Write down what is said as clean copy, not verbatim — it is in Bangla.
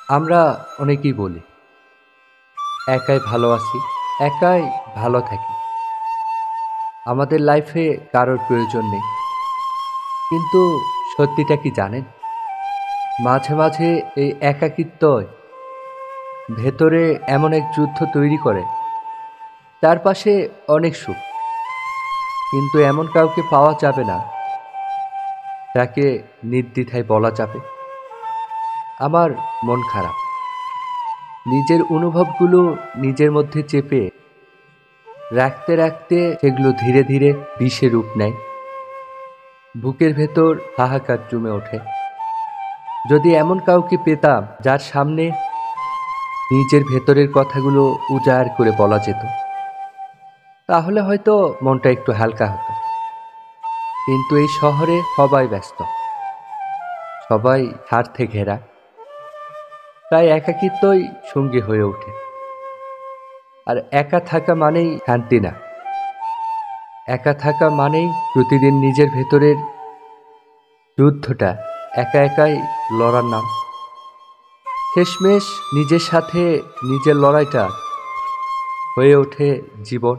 আমরা অনেকেই বলি একাই ভালো আছি, একাই ভালো থাকি। আমাদের লাইফে কারোর প্রয়োজন নেই। কিন্তু সত্যিটা কি জানেন? মাঝে মাঝে এই একাকিত্বই ভেতরে এমন এক যুদ্ধ তৈরি করে। চারপাশে অনেক সুখ, কিন্তু এমন কাউকে পাওয়া যাবে না যাকে নির্দ্বিধায় বলা যাবে আমার মন খারাপ। নিজের অনুভবগুলো নিজের মধ্যে চেপে রাখতে রাখতে সেগুলো ধীরে ধীরে বিষে রূপ নেয়। বুকের ভেতর হাহাকার জমে ওঠে। যদি এমন কাউকে পেতাম যার সামনে নিজের ভেতরের কথাগুলো উজাড় করে বলা যেত, তাহলে হয়তো মনটা একটু হালকা হতো। কিন্তু এই শহরে সবাই ব্যস্ত, সবাই স্বার্থে ঘেরা, তাই একাকিত্বই সঙ্গী হয়ে ওঠে। আর একা থাকা মানেই শান্তি না, একা থাকা মানেই প্রতিদিন নিজের ভেতরের যুদ্ধটা একা একাই লড়ার নাম। শেষমেশ নিজের সাথে নিজের লড়াইটা হয়ে ওঠে জীবন।